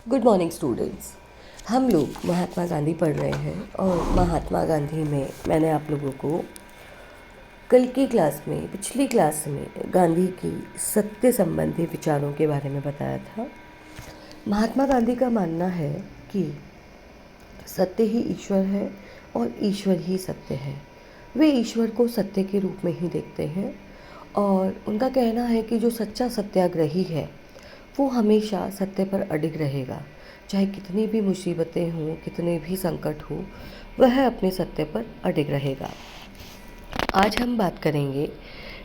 Good morning students. हम लोग महात्मा गांधी पढ़ रहे हैं और महात्मा गांधी में मैंने आप लोगों को कल की क्लास में पिछली क्लास में गांधी की सत्य संबंधी विचारों के बारे में बताया था। महात्मा गांधी का मानना है कि सत्य ही ईश्वर है और ईश्वर ही सत्य है। वे ईश्वर को सत्य के रूप में ही देखते हैं और उनका कहना है कि जो सच्चा सत्याग्रही है वो हमेशा सत्य पर अडिग रहेगा, चाहे कितनी भी मुसीबतें हों, कितने भी संकट हो, वह अपने सत्य पर अडिग रहेगा। आज हम बात करेंगे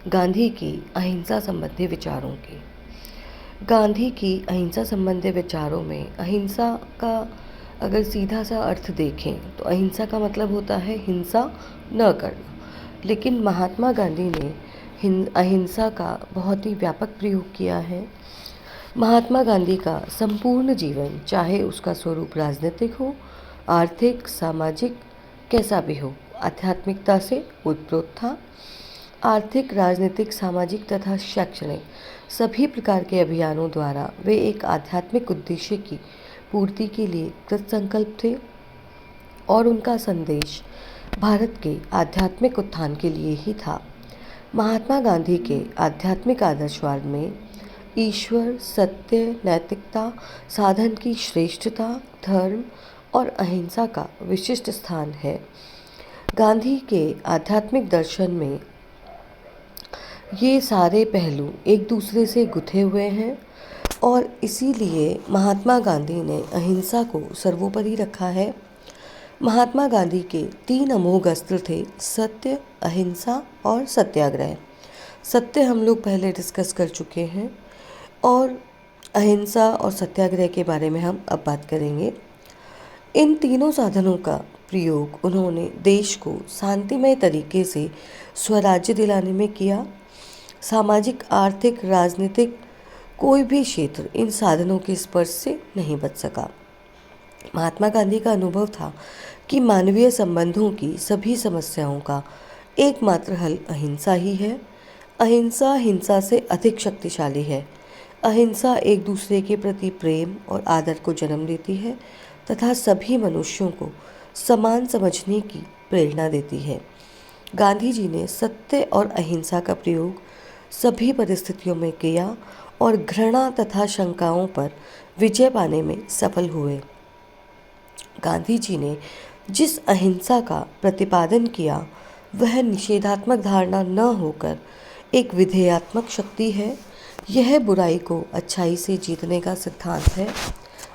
गांधी की अहिंसा संबंधी विचारों की। गांधी की अहिंसा संबंधी विचारों में अहिंसा का अगर सीधा सा अर्थ देखें तो अहिंसा का मतलब होता है हिंसा न करना, लेकिन महात्मा गांधी ने अहिंसा का बहुत ही व्यापक प्रयोग किया है। महात्मा गांधी का संपूर्ण जीवन, चाहे उसका स्वरूप राजनीतिक हो, आर्थिक, सामाजिक, कैसा भी हो, आध्यात्मिकता से ओतप्रोत था। आर्थिक, राजनीतिक, सामाजिक तथा शैक्षणिक सभी प्रकार के अभियानों द्वारा वे एक आध्यात्मिक उद्देश्य की पूर्ति के लिए कृतसंकल्प थे और उनका संदेश भारत के आध्यात्मिक उत्थान के लिए ही था। महात्मा गांधी के आध्यात्मिक आदर्शवाद में ईश्वर, सत्य, नैतिकता, साधन की श्रेष्ठता, धर्म और अहिंसा का विशिष्ट स्थान है। गांधी के आध्यात्मिक दर्शन में ये सारे पहलू एक दूसरे से गुथे हुए हैं और इसीलिए महात्मा गांधी ने अहिंसा को सर्वोपरि रखा है। महात्मा गांधी के 3 अमोघ अस्त्र थे: सत्य, अहिंसा और सत्याग्रह। सत्य हम लोग पहले डिस्कस कर चुके हैं और अहिंसा और सत्याग्रह के बारे में हम अब बात करेंगे। इन तीनों साधनों का प्रयोग उन्होंने देश को शांतिमय तरीके से स्वराज्य दिलाने में किया। सामाजिक, आर्थिक, राजनीतिक कोई भी क्षेत्र इन साधनों के स्पर्श से नहीं बच सका। महात्मा गांधी का अनुभव था कि मानवीय संबंधों की सभी समस्याओं का एकमात्र हल अहिंसा ही है। अहिंसा हिंसा से अधिक शक्तिशाली है। अहिंसा एक दूसरे के प्रति प्रेम और आदर को जन्म देती है तथा सभी मनुष्यों को समान समझने की प्रेरणा देती है। गांधी जी ने सत्य और अहिंसा का प्रयोग सभी परिस्थितियों में किया और घृणा तथा शंकाओं पर विजय पाने में सफल हुए। गांधी जी ने जिस अहिंसा का प्रतिपादन किया वह निषेधात्मक धारणा न होकर एक विधेयात्मक शक्ति है। यह बुराई को अच्छाई से जीतने का सिद्धांत है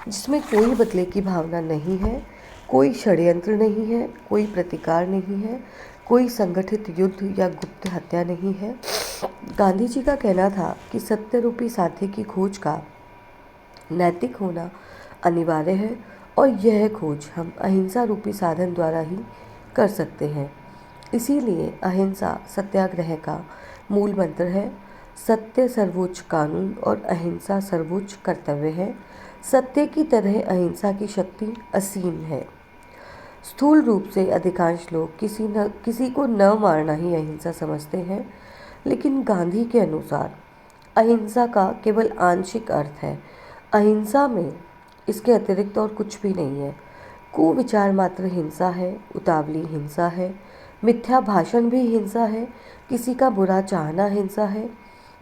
जिसमें कोई बदले की भावना नहीं है, कोई षड्यंत्र नहीं है, कोई प्रतिकार नहीं है, कोई संगठित युद्ध या गुप्त हत्या नहीं है। गांधी जी का कहना था कि सत्य रूपी साध्य की खोज का नैतिक होना अनिवार्य है और यह खोज हम अहिंसा रूपी साधन द्वारा ही कर सकते हैं। इसीलिए अहिंसा सत्याग्रह का मूल मंत्र है। सत्य सर्वोच्च कानून और अहिंसा सर्वोच्च कर्तव्य है। सत्य की तरह अहिंसा की शक्ति असीम है। स्थूल रूप से अधिकांश लोग किसी को न मारना ही अहिंसा समझते हैं, लेकिन गांधी के अनुसार अहिंसा का केवल आंशिक अर्थ है। अहिंसा में इसके अतिरिक्त और कुछ भी नहीं है। कुविचार मात्र हिंसा है, उतावली हिंसा है, मिथ्या भाषण भी हिंसा है, किसी का बुरा चाहना हिंसा है,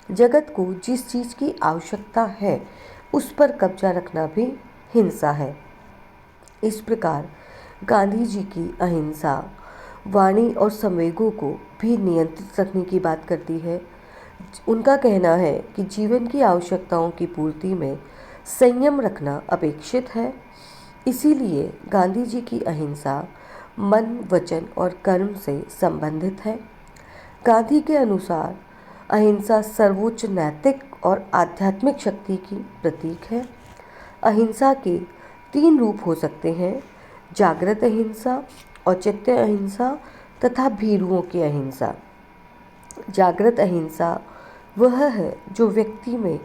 जगत को जिस चीज़ की आवश्यकता है उस पर कब्जा रखना भी हिंसा है। इस प्रकार गांधी जी की अहिंसा वाणी और संवेगों को भी नियंत्रित रखने की बात करती है। उनका कहना है कि जीवन की आवश्यकताओं की पूर्ति में संयम रखना अपेक्षित है। इसीलिए गांधी जी की अहिंसा मन, वचन और कर्म से संबंधित है। गांधी के अनुसार अहिंसा सर्वोच्च नैतिक और आध्यात्मिक शक्ति की प्रतीक है। अहिंसा के 3 रूप हो सकते हैं: जागृत अहिंसा, औचित्य अहिंसा तथा भीरुओं की अहिंसा। जागृत अहिंसा वह है जो व्यक्ति में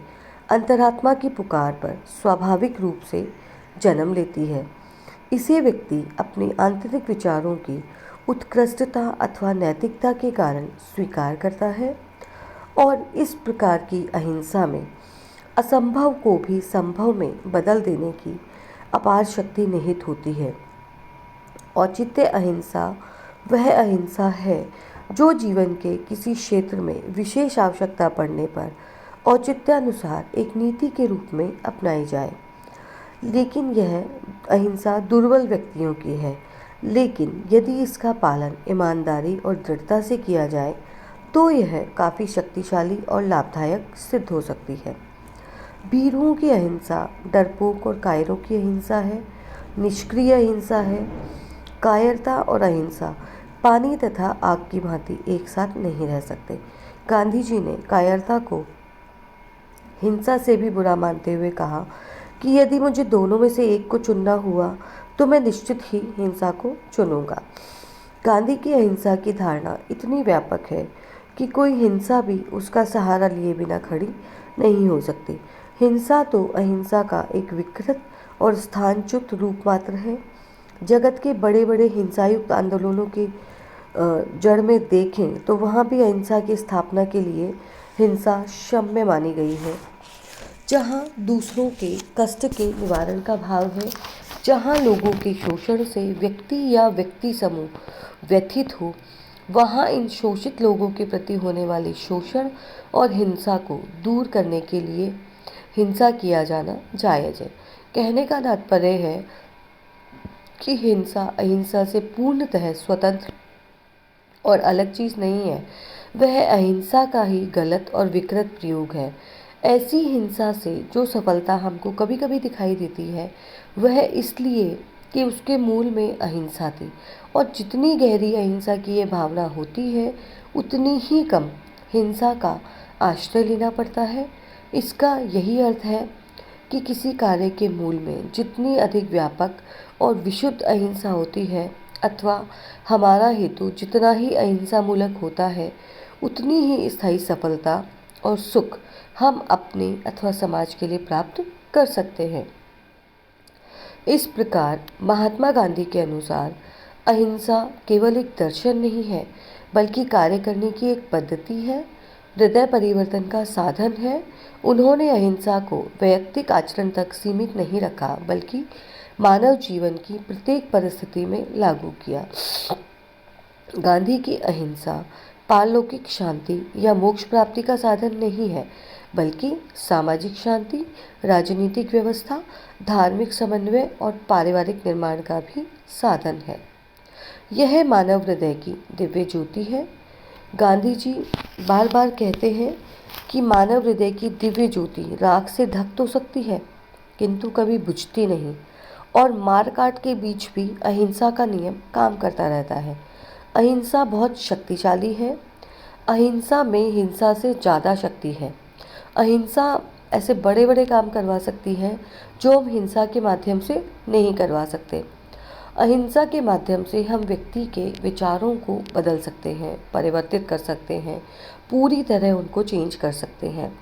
अंतरात्मा की पुकार पर स्वाभाविक रूप से जन्म लेती है। इसे व्यक्ति अपने आंतरिक विचारों की उत्कृष्टता अथवा नैतिकता के कारण स्वीकार करता है और इस प्रकार की अहिंसा में असंभव को भी संभव में बदल देने की अपार शक्ति निहित होती है। औचित्य अहिंसा वह अहिंसा है जो जीवन के किसी क्षेत्र में विशेष आवश्यकता पड़ने पर औचित्यानुसार एक नीति के रूप में अपनाई जाए। लेकिन यह अहिंसा दुर्बल व्यक्तियों की है, लेकिन यदि इसका पालन ईमानदारी और दृढ़ता से किया जाए तो यह काफ़ी शक्तिशाली और लाभदायक सिद्ध हो सकती है। भीरुओं की अहिंसा डरपोक और कायरों की अहिंसा है, निष्क्रिय अहिंसा है। कायरता और अहिंसा पानी तथा आग की भांति एक साथ नहीं रह सकते। गांधी जी ने कायरता को हिंसा से भी बुरा मानते हुए कहा कि यदि मुझे दोनों में से एक को चुनना हुआ तो मैं निश्चित ही हिंसा को चुनूंगा। गांधी की अहिंसा की धारणा इतनी व्यापक है कि कोई हिंसा भी उसका सहारा लिए बिना खड़ी नहीं हो सकती। हिंसा तो अहिंसा का एक विकृत और स्थानच्युत रूप मात्र है। जगत के बड़े बड़े हिंसायुक्त आंदोलनों की जड़ में देखें तो वहाँ भी अहिंसा की स्थापना के लिए हिंसा क्षम्य मानी गई है। जहाँ दूसरों के कष्ट के निवारण का भाव है, जहाँ लोगों के शोषण से व्यक्ति या व्यक्ति समूह व्यथित हो, वहाँ इन शोषित लोगों के प्रति होने वाले शोषण और हिंसा को दूर करने के लिए हिंसा किया जाना जायज़ है। कहने का तात्पर्य है कि हिंसा अहिंसा से पूर्णतः स्वतंत्र और अलग चीज़ नहीं है, वह अहिंसा का ही गलत और विकृत प्रयोग है। ऐसी हिंसा से जो सफलता हमको कभी कभी दिखाई देती है वह इसलिए कि उसके मूल में अहिंसा थी, और जितनी गहरी अहिंसा की ये भावना होती है उतनी ही कम हिंसा का आश्रय लेना पड़ता है। इसका यही अर्थ है कि किसी कार्य के मूल में जितनी अधिक व्यापक और विशुद्ध अहिंसा होती है अथवा हमारा हेतु जितना ही अहिंसा मूलक होता है उतनी ही स्थायी सफलता और सुख हम अपने अथवा समाज के लिए प्राप्त कर सकते हैं। इस प्रकार महात्मा गांधी के अनुसार अहिंसा केवल एक दर्शन नहीं है बल्कि कार्य करने की एक पद्धति है, हृदय परिवर्तन का साधन है। उन्होंने अहिंसा को वैयक्तिक आचरण तक सीमित नहीं रखा बल्कि मानव जीवन की प्रत्येक परिस्थिति में लागू किया। गांधी की अहिंसा पारलौकिक शांति या मोक्ष प्राप्ति का साधन नहीं है बल्कि सामाजिक शांति, राजनीतिक व्यवस्था, धार्मिक समन्वय और पारिवारिक निर्माण का भी साधन है। यह मानव हृदय की दिव्य ज्योति है। गांधी जी बार बार कहते हैं कि मानव हृदय की दिव्य ज्योति राख से ढक तो सकती है किंतु कभी बुझती नहीं, और मार काट के बीच भी अहिंसा का नियम काम करता रहता है। अहिंसा बहुत शक्तिशाली है। अहिंसा में हिंसा से ज़्यादा शक्ति है। अहिंसा ऐसे बड़े बड़े काम करवा सकती है जो हम हिंसा के माध्यम से नहीं करवा सकते। अहिंसा के माध्यम से हम व्यक्ति के विचारों को बदल सकते हैं, परिवर्तित कर सकते हैं, पूरी तरह उनको चेंज कर सकते हैं।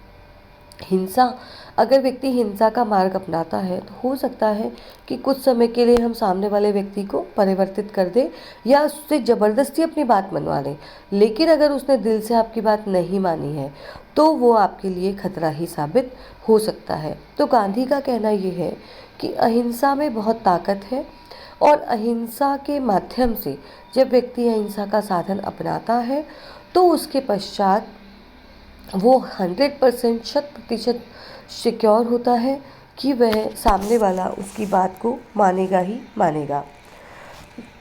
अगर व्यक्ति हिंसा का मार्ग अपनाता है तो हो सकता है कि कुछ समय के लिए हम सामने वाले व्यक्ति को परिवर्तित कर दें या उससे ज़बरदस्ती अपनी बात मनवा लें, लेकिन अगर उसने दिल से आपकी बात नहीं मानी है तो वो आपके लिए खतरा ही साबित हो सकता है। तो गांधी का कहना ये है कि अहिंसा में बहुत ताकत है, और अहिंसा के माध्यम से जब व्यक्ति अहिंसा का साधन अपनाता है तो उसके पश्चात वो 100% शत-प्रतिशत सिक्योर होता है कि वह सामने वाला उसकी बात को मानेगा ही मानेगा।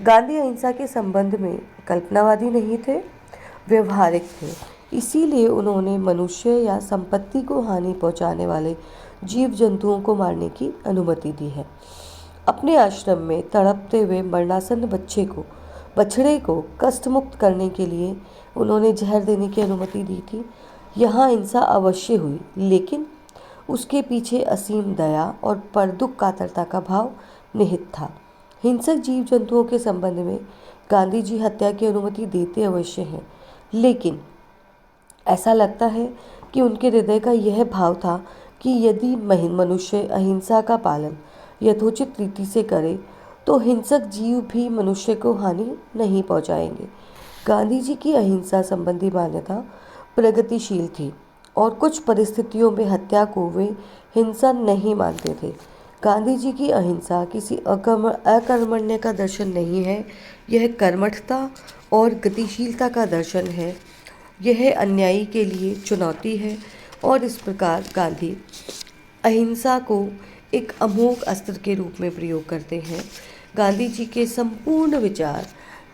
गांधी अहिंसा के संबंध में कल्पनावादी नहीं थे, व्यवहारिक थे। इसीलिए उन्होंने मनुष्य या संपत्ति को हानि पहुंचाने वाले जीव जंतुओं को मारने की अनुमति दी है। अपने आश्रम में तड़पते हुए मरणासन्न बछड़े को कष्ट मुक्त करने के लिए उन्होंने जहर देने की अनुमति दी थी। यहाँ हिंसा अवश्य हुई, लेकिन उसके पीछे असीम दया और परदुख कातरता का भाव निहित था। हिंसक जीव जंतुओं के संबंध में गांधी जी हत्या की अनुमति देते अवश्य हैं, लेकिन ऐसा लगता है कि उनके हृदय का यह भाव था कि यदि मनुष्य अहिंसा का पालन यथोचित रीति से करे तो हिंसक जीव भी मनुष्य को हानि नहीं पहुंचाएंगे। गांधी जी की अहिंसा संबंधी मान्यता प्रगतिशील थी और कुछ परिस्थितियों में हत्या को वे हिंसा नहीं मानते थे। गांधी जी की अहिंसा किसी अकर्मण्य का दर्शन नहीं है, यह कर्मठता और गतिशीलता का दर्शन है। यह अन्यायी के लिए चुनौती है और इस प्रकार गांधी अहिंसा को एक अमोघ अस्त्र के रूप में प्रयोग करते हैं। गांधी जी के संपूर्ण विचार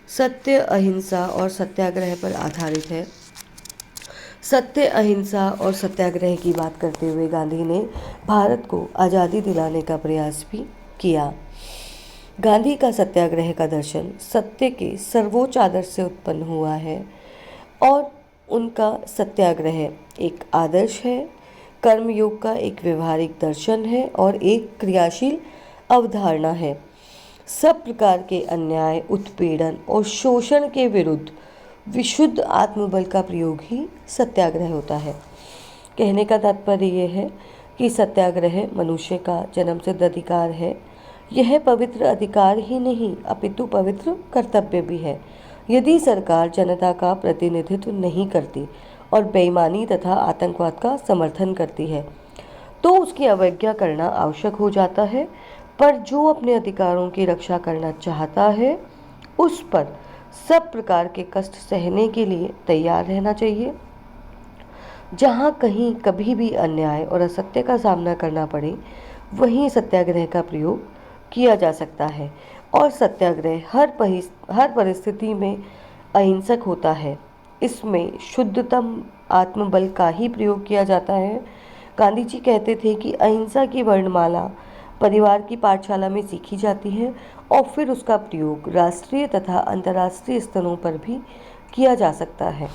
सत्य, अहिंसा और सत्याग्रह पर आधारित है। सत्य, अहिंसा और सत्याग्रह की बात करते हुए गांधी ने भारत को आज़ादी दिलाने का प्रयास भी किया। गांधी का सत्याग्रह का दर्शन सत्य के सर्वोच्च आदर्श से उत्पन्न हुआ है और उनका सत्याग्रह एक आदर्श है, कर्मयोग का एक व्यवहारिक दर्शन है और एक क्रियाशील अवधारणा है। सब प्रकार के अन्याय, उत्पीड़न और शोषण के विरुद्ध विशुद्ध आत्मबल का प्रयोग ही सत्याग्रह होता है। कहने का तात्पर्य यह है कि सत्याग्रह मनुष्य का जन्मसिद्ध अधिकार है। यह पवित्र अधिकार ही नहीं अपितु पवित्र कर्तव्य भी है। यदि सरकार जनता का प्रतिनिधित्व नहीं करती और बेईमानी तथा आतंकवाद का समर्थन करती है तो उसकी अवज्ञा करना आवश्यक हो जाता है, पर जो अपने अधिकारों की रक्षा करना चाहता है उस पर सब प्रकार के कष्ट सहने के लिए तैयार रहना चाहिए। जहाँ कहीं कभी भी अन्याय और असत्य का सामना करना पड़े वहीं सत्याग्रह का प्रयोग किया जा सकता है और सत्याग्रह हर परिस्थिति में अहिंसक होता है। इसमें शुद्धतम आत्मबल का ही प्रयोग किया जाता है। गांधी जी कहते थे कि अहिंसा की वर्णमाला परिवार की पाठशाला में सीखी जाती है और फिर उसका प्रयोग राष्ट्रीय तथा अंतर्राष्ट्रीय स्तरों पर भी किया जा सकता है।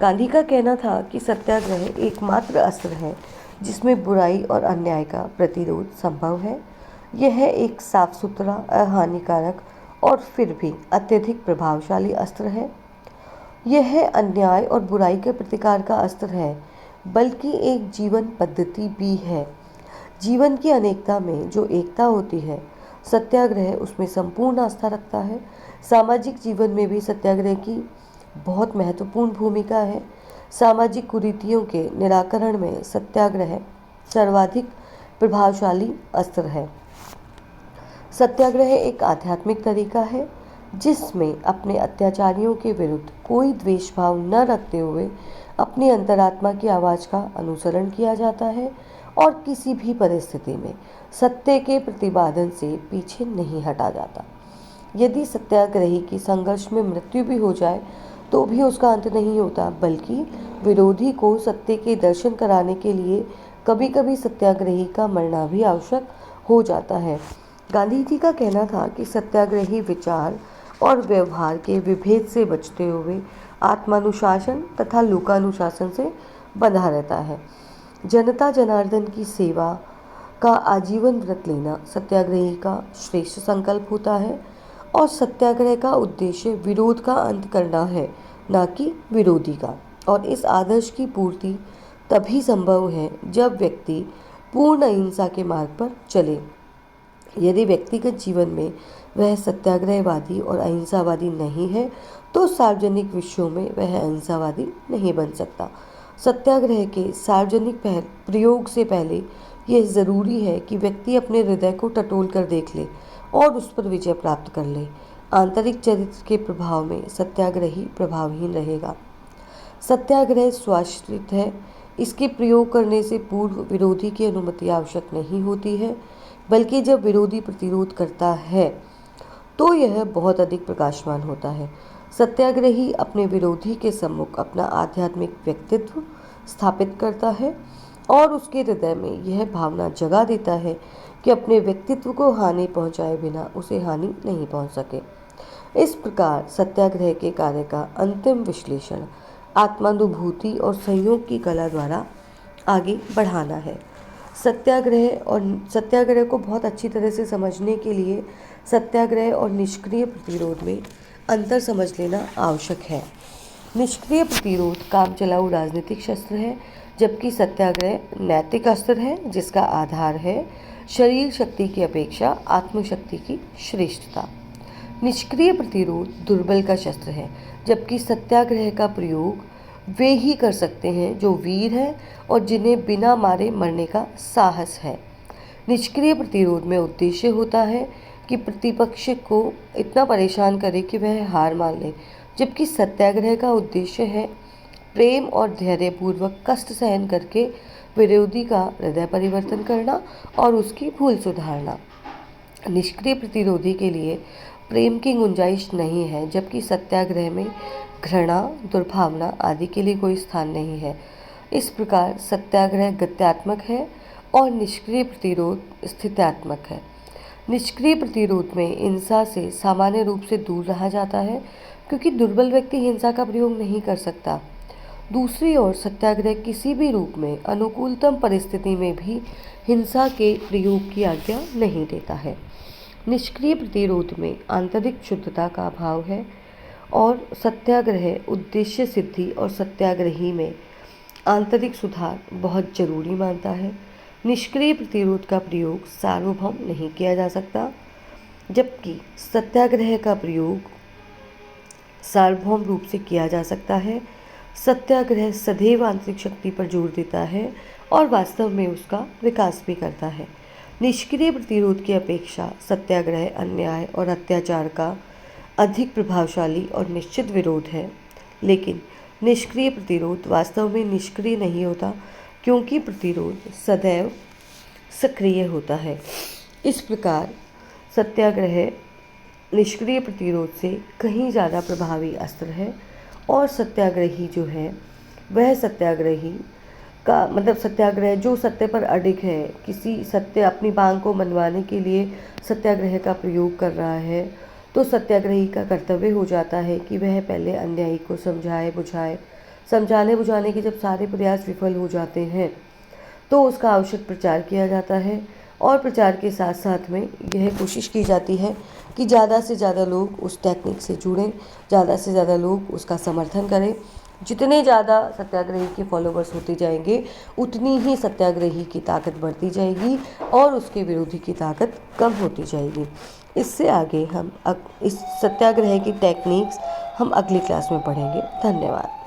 गांधी का कहना था कि सत्याग्रह एकमात्र अस्त्र है जिसमें बुराई और अन्याय का प्रतिरोध संभव है। यह एक साफ सुथरा, अहानिकारक और फिर भी अत्यधिक प्रभावशाली अस्त्र है। यह अन्याय और बुराई के प्रतिकार का अस्त्र है, बल्कि एक जीवन पद्धति भी है। जीवन की अनेकता में जो एकता होती है, सत्याग्रह उसमें संपूर्ण आस्था रखता है। सामाजिक जीवन में भी सत्याग्रह की बहुत महत्वपूर्ण भूमिका है। सामाजिक कुरीतियों के निराकरण में सत्याग्रह सर्वाधिक प्रभावशाली अस्त्र है। सत्याग्रह एक आध्यात्मिक तरीका है जिसमें अपने अत्याचारियों के विरुद्ध कोई द्वेष भाव न रखते हुए अपनी अंतरात्मा की आवाज़ का अनुसरण किया जाता है और किसी भी परिस्थिति में सत्य के प्रतिपादन से पीछे नहीं हटा जाता। यदि सत्याग्रही की संघर्ष में मृत्यु भी हो जाए तो भी उसका अंत नहीं होता, बल्कि विरोधी को सत्य के दर्शन कराने के लिए कभी कभी सत्याग्रही का मरना भी आवश्यक हो जाता है। गांधी जी का कहना था कि सत्याग्रही विचार और व्यवहार के विभेद से बचते हुए आत्मानुशासन तथा लोकानुशासन से बंधा रहता है। जनता जनार्दन की सेवा का आजीवन व्रत लेना सत्याग्रही का श्रेष्ठ संकल्प होता है और सत्याग्रह का उद्देश्य विरोध का अंत करना है, न कि विरोधी का। और इस आदर्श की पूर्ति तभी संभव है जब व्यक्ति पूर्ण अहिंसा के मार्ग पर चले। यदि व्यक्तिगत जीवन में वह सत्याग्रहवादी और अहिंसावादी नहीं है तो सार्वजनिक विषयों में वह अहिंसावादी नहीं बन सकता। सत्याग्रह के सार्वजनिक प्रयोग से पहले यह ज़रूरी है कि व्यक्ति अपने हृदय को टटोल कर देख ले और उस पर विजय प्राप्त कर ले। आंतरिक चरित्र के प्रभाव में सत्याग्रही प्रभावहीन रहेगा। सत्याग्रह स्वाश्रित है। इसके प्रयोग करने से पूर्व विरोधी की अनुमति आवश्यक नहीं होती है, बल्कि जब विरोधी प्रतिरोध करता है तो यह बहुत अधिक प्रकाशमान होता है। सत्याग्रही अपने विरोधी के सम्मुख अपना आध्यात्मिक व्यक्तित्व स्थापित करता है और उसके हृदय में यह भावना जगा देता है कि अपने व्यक्तित्व को हानि पहुंचाए बिना उसे हानि नहीं पहुंच सके। इस प्रकार सत्याग्रह के कार्य का अंतिम विश्लेषण आत्मानुभूति और सहयोग की कला द्वारा आगे बढ़ाना है। सत्याग्रह को बहुत अच्छी तरह से समझने के लिए सत्याग्रह और निष्क्रिय प्रतिरोध में अंतर समझ लेना आवश्यक है। निष्क्रिय प्रतिरोध कामचलाऊ राजनीतिक शस्त्र है, जबकि सत्याग्रह नैतिक अस्त्र है जिसका आधार है शरीर शक्ति की अपेक्षा आत्मशक्ति की श्रेष्ठता। निष्क्रिय प्रतिरोध दुर्बल का शस्त्र है, जबकि सत्याग्रह का प्रयोग वे ही कर सकते हैं जो वीर हैं और जिन्हें बिना मारे मरने का साहस है। निष्क्रिय प्रतिरोध में उद्देश्य होता है कि प्रतिपक्ष को इतना परेशान करे कि वह हार मान ले, जबकि सत्याग्रह का उद्देश्य है प्रेम और धैर्यपूर्वक कष्ट सहन करके विरोधी का हृदय परिवर्तन करना और उसकी भूल सुधारना। निष्क्रिय प्रतिरोधी के लिए प्रेम की गुंजाइश नहीं है, जबकि सत्याग्रह में घृणा, दुर्भावना आदि के लिए कोई स्थान नहीं है। इस प्रकार सत्याग्रह गत्यात्मक है और निष्क्रिय प्रतिरोध स्थित्यात्मक है। निष्क्रिय प्रतिरोध में हिंसा से सामान्य रूप से दूर रहा जाता है, क्योंकि दुर्बल व्यक्ति हिंसा का प्रयोग नहीं कर सकता। दूसरी ओर सत्याग्रह किसी भी रूप में अनुकूलतम परिस्थिति में भी हिंसा के प्रयोग की आज्ञा नहीं देता है। निष्क्रिय प्रतिरोध में आंतरिक शुद्धता का अभाव है और सत्याग्रह उद्देश्य सिद्धि और सत्याग्रही में आंतरिक सुधार बहुत जरूरी मानता है। निष्क्रिय प्रतिरोध का प्रयोग सार्वभौम नहीं किया जा सकता, जबकि सत्याग्रह का प्रयोग सार्वभौम रूप से किया जा सकता है। सत्याग्रह सदैव आंतरिक शक्ति पर जोर देता है और वास्तव में उसका विकास भी करता है। निष्क्रिय प्रतिरोध की अपेक्षा सत्याग्रह अन्याय और अत्याचार का अधिक प्रभावशाली और निश्चित विरोध है, लेकिन निष्क्रिय प्रतिरोध वास्तव में निष्क्रिय नहीं होता, क्योंकि प्रतिरोध सदैव सक्रिय होता है। इस प्रकार सत्याग्रह निष्क्रिय प्रतिरोध से कहीं ज़्यादा प्रभावी अस्त्र है और सत्याग्रही जो है वह सत्याग्रही का मतलब सत्याग्रह जो सत्य पर अडिग है, किसी सत्य अपनी मांग को मनवाने के लिए सत्याग्रह का प्रयोग कर रहा है, तो सत्याग्रही का कर्तव्य हो जाता है कि वह पहले अन्यायी को समझाए बुझाए। समझाने बुझाने के जब सारे प्रयास विफल हो जाते हैं तो उसका आवश्यक प्रचार किया जाता है और प्रचार के साथ साथ में यह कोशिश की जाती है कि ज़्यादा से ज़्यादा लोग उस टेक्निक से जुड़ें, ज़्यादा से ज़्यादा लोग उसका समर्थन करें। जितने ज़्यादा सत्याग्रही के फॉलोवर्स होते जाएंगे, उतनी ही सत्याग्रही की ताकत बढ़ती जाएगी और उसके विरोधी की ताकत कम होती जाएगी। इससे आगे हम इस सत्याग्रह की टेक्निक्स हम अगली क्लास में पढ़ेंगे। धन्यवाद।